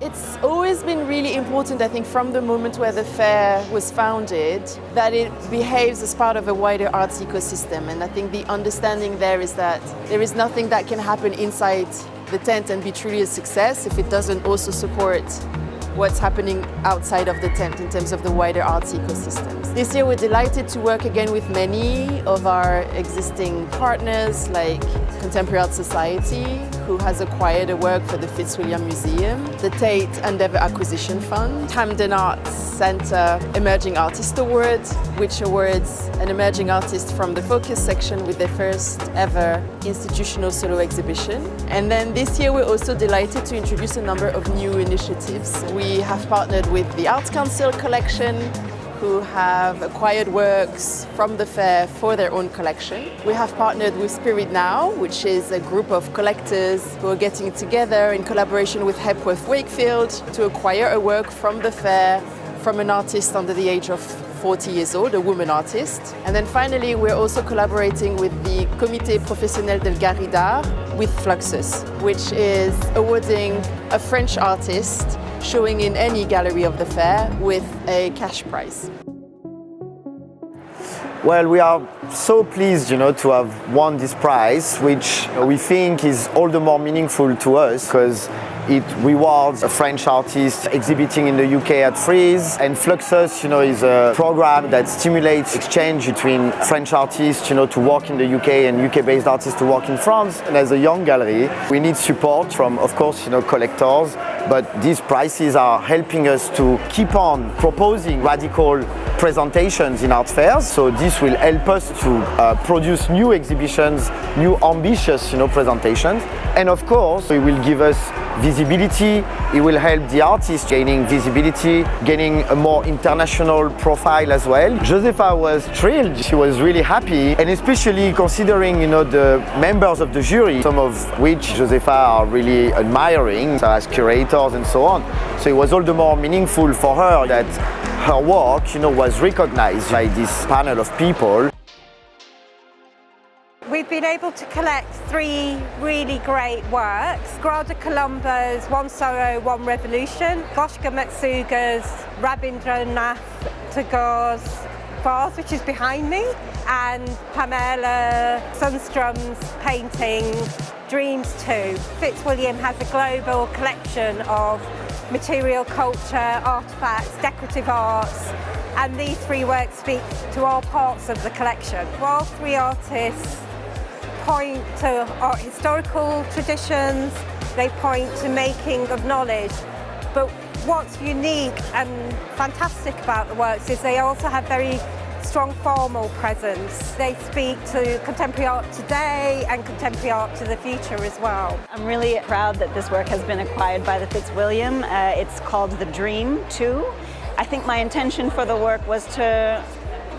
It's always been really important, I think, from the moment where the fair was founded, that it behaves as part of a wider arts ecosystem. And I think the understanding there is that there is nothing that can happen inside the tent and be truly a success if it doesn't also support what's happening outside of the tent in terms of the wider arts ecosystems. This year we're delighted to work again with many of our existing partners like Contemporary Art Society, who has acquired a work for the Fitzwilliam Museum, the Tate Endeavour Acquisition Fund, Camden Arts Centre Emerging Artist Award, which awards an emerging artist from the Focus section with their first ever institutional solo exhibition. And then this year we're also delighted to introduce a number of new initiatives. We have partnered with the Arts Council Collection, who have acquired works from the fair for their own collection. We have partnered with Spirit Now, which is a group of collectors who are getting together in collaboration with Hepworth Wakefield to acquire a work from the fair from an artist under the age of 40 years old, a woman artist. And then finally, we're also collaborating with the Comité Professionnel del Galerie d'Art with Fluxus, which is awarding a French artist showing in any gallery of the fair with a cash prize. Well, we are so pleased, to have won this prize, which we think is all the more meaningful to us because it rewards a French artist exhibiting in the UK at Frieze. And Fluxus, is a program that stimulates exchange between French artists, to work in the UK and UK-based artists to work in France. And as a young gallery, we need support from, of course, collectors. But these prizes are helping us to keep on proposing radical presentations in art fairs. So this will help us to produce new exhibitions, new ambitious presentations. And of course, it will give us visibility. It will help the artists gaining visibility, gaining a more international profile as well. Josefa was thrilled. She was really happy, and especially considering the members of the jury, some of which Josefa are really admiring as curators and so on. So it was all the more meaningful for her that her work, was recognized by this panel of people. We've been able to collect 3 really great works. Grada Colombo's One Sorrow, One Revolution, Goshka Matsuga's Rabindranath Tagore's Vase, which is behind me, and Pamela Sundstrom's painting Dreams 2. Fitzwilliam has a global collection of material culture, artefacts, decorative arts, and these 3 works speak to all parts of the collection. All 3 artists point to art historical traditions, they point to making of knowledge, but what's unique and fantastic about the works is they also have very strong formal presence. They speak to contemporary art today and contemporary art to the future as well. I'm really proud that this work has been acquired by the Fitzwilliam. It's called The Dream 2. I think my intention for the work was to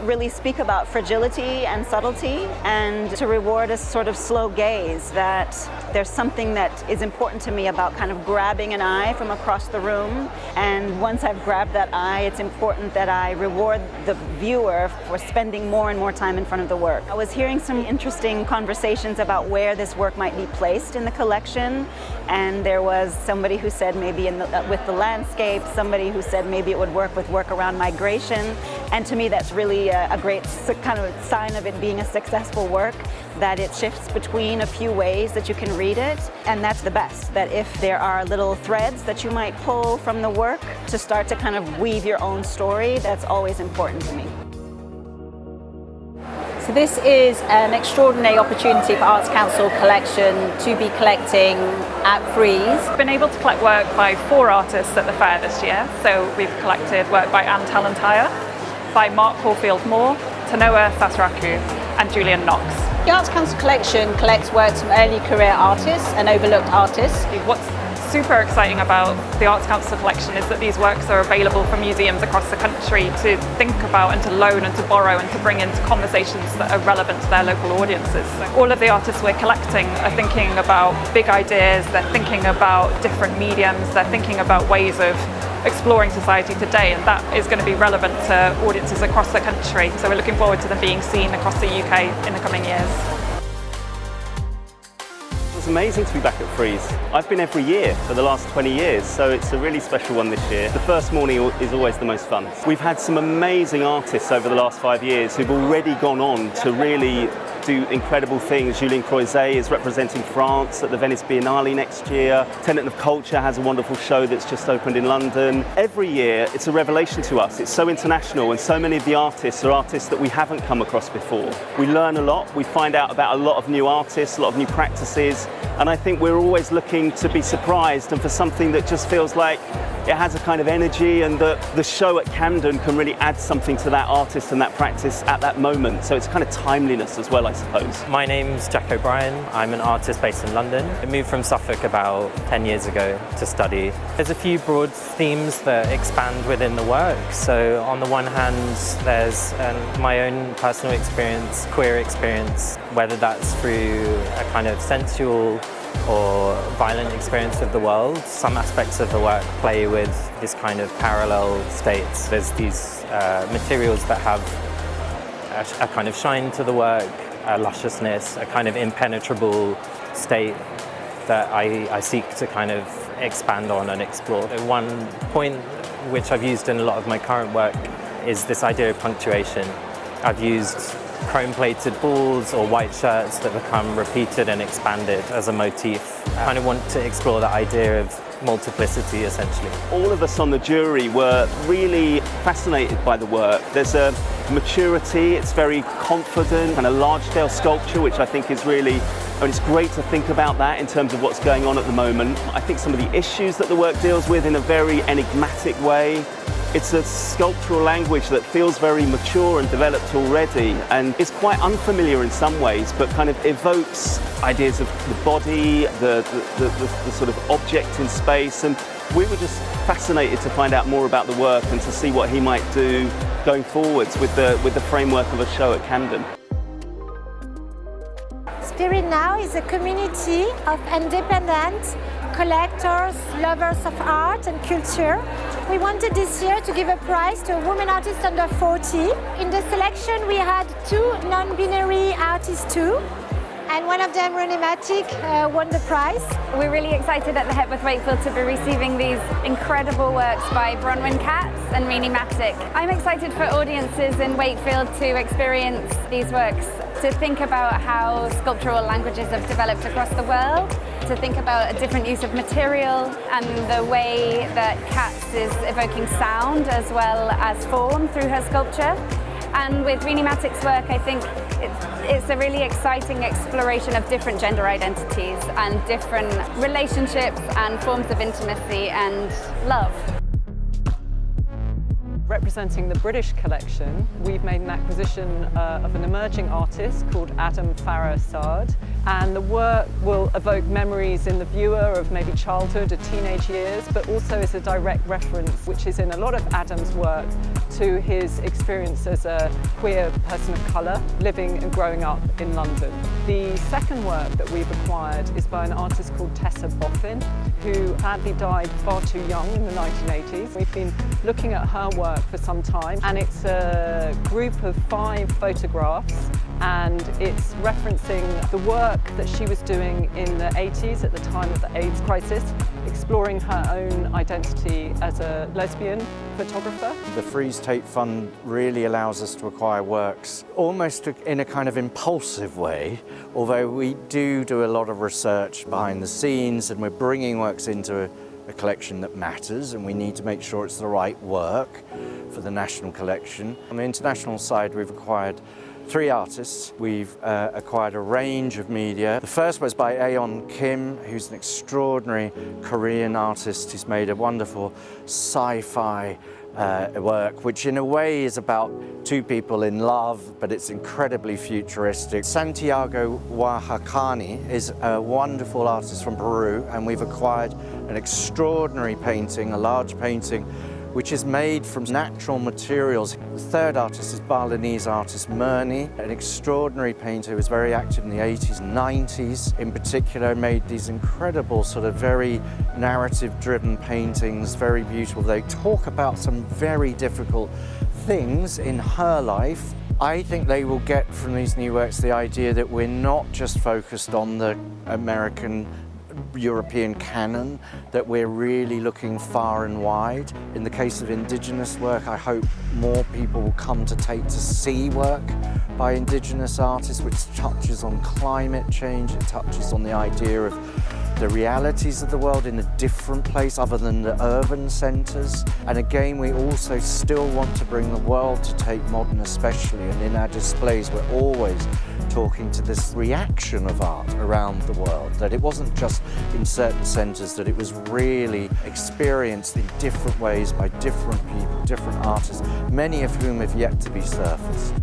really speak about fragility and subtlety and to reward a sort of slow gaze, that there's something that is important to me about kind of grabbing an eye from across the room, and once I've grabbed that eye, it's important that I reward the viewer for spending more and more time in front of the work. I was hearing some interesting conversations about where this work might be placed in the collection, and there was somebody who said maybe with the landscape, somebody who said maybe it would work with work around migration, and to me that's really a great kind of sign of it being a successful work, that it shifts between a few ways that you can read it, and that's the best, that if there are little threads that you might pull from the work to start to kind of weave your own story, that's always important to me. So this is an extraordinary opportunity for Arts Council Collection to be collecting at Frieze. We've been able to collect work by 4 artists at the fair this year. So we've collected work by Anne Talentire, by Mark Corfield-Moore, Tanoa Sasaraku and Julian Knox. The Arts Council Collection collects works from early career artists and overlooked artists. What's super exciting about the Arts Council Collection is that these works are available for museums across the country to think about and to loan and to borrow and to bring into conversations that are relevant to their local audiences. So all of the artists we're collecting are thinking about big ideas, they're thinking about different mediums, they're thinking about ways of exploring society today, and that is going to be relevant to audiences across the country. So we're looking forward to them being seen across the UK in the coming years. It's amazing to be back at Frieze. I've been every year for the last 20 years, so it's a really special one this year. The first morning is always the most fun. We've had some amazing artists over the last 5 years who've already gone on to really do incredible things. Julien Croizet is representing France at the Venice Biennale next year. Tenant of Culture has a wonderful show that's just opened in London. Every year it's a revelation to us. It's so international, and so many of the artists are artists that we haven't come across before. We learn a lot, we find out about a lot of new artists, a lot of new practices, and I think we're always looking to be surprised and for something that just feels like it has a kind of energy, and the show at Camden can really add something to that artist and that practice at that moment. So it's kind of timeliness as well, I suppose. My name's Jack O'Brien. I'm an artist based in London. I moved from Suffolk about 10 years ago to study. There's a few broad themes that expand within the work. So on the one hand, there's my own personal experience, queer experience, whether that's through a kind of sensual or violent experience of the world. Some aspects of the work play with this kind of parallel states. There's these materials that have a kind of shine to the work, a lusciousness, a kind of impenetrable state that I seek to kind of expand on and explore. One point which I've used in a lot of my current work is this idea of punctuation. I've used chrome-plated balls or white shirts that become repeated and expanded as a motif. I kind of want to explore that idea of multiplicity, essentially. All of us on the jury were really fascinated by the work. There's a maturity, it's very confident, and a large-scale sculpture, which I think is really, it's great to think about that in terms of what's going on at the moment. I think some of the issues that the work deals with in a very enigmatic way. It's a sculptural language that feels very mature and developed already, and it's quite unfamiliar in some ways, but kind of evokes ideas of the body, the sort of object in space, and we were just fascinated to find out more about the work and to see what he might do going forwards with the framework of a show at Camden. Spirit Now is a community of independent collectors, lovers of art and culture. We wanted this year to give a prize to a woman artist under 40. In the selection we had 2 non-binary artists too, and one of them, René Matic, won the prize. We're really excited at the Hepworth Wakefield to be receiving these incredible works by Bronwyn Katz and René Matic. I'm excited for audiences in Wakefield to experience these works, to think about how sculptural languages have developed across the world, to think about a different use of material and the way that Katz is evoking sound as well as form through her sculpture. And with René Matic's work, I think it's a really exciting exploration of different gender identities and different relationships and forms of intimacy and love. Representing the British collection, we've made an acquisition of an emerging artist called Farah-Saad, and the work will evoke memories in the viewer of maybe childhood or teenage years, but also is a direct reference, which is in a lot of Adam's work, to his experience as a queer person of colour living and growing up in London. The second work that we've acquired is by an artist called Tessa Boffin, who sadly died far too young in the 1980s. We've been looking at her work for some time, and it's a group of 5 photographs, and it's referencing the work that she was doing in the 80s at the time of the AIDS crisis, exploring her own identity as a lesbian photographer. The Frieze Tate Fund really allows us to acquire works almost in a kind of impulsive way, although we do a lot of research behind the scenes, and we're bringing works into a collection that matters, and we need to make sure it's the right work for the national collection. On the international side, we've acquired 3 artists. We've acquired a range of media. The first was by Aeon Kim, who's an extraordinary Korean artist who's made a wonderful sci-fi work, which in a way is about 2 people in love, but it's incredibly futuristic. Santiago Oaxacani is a wonderful artist from Peru, and we've acquired an extraordinary painting, a large painting, which is made from natural materials. The third artist is Balinese artist Murni, an extraordinary painter who was very active in the 80s and 90s. In particular, made these incredible sort of very narrative-driven paintings, very beautiful. They talk about some very difficult things in her life. I think they will get from these new works the idea that we're not just focused on the American European canon, that we're really looking far and wide. In the case of Indigenous work, I hope more people will come to take to see work by Indigenous artists, which touches on climate change, it touches on the idea of the realities of the world in a different place other than the urban centres. And again, we also still want to bring the world to Tate Modern especially, and in our displays we're always talking to this reaction of art around the world, that it wasn't just in certain centres, that it was really experienced in different ways by different people, different artists, many of whom have yet to be surfaced.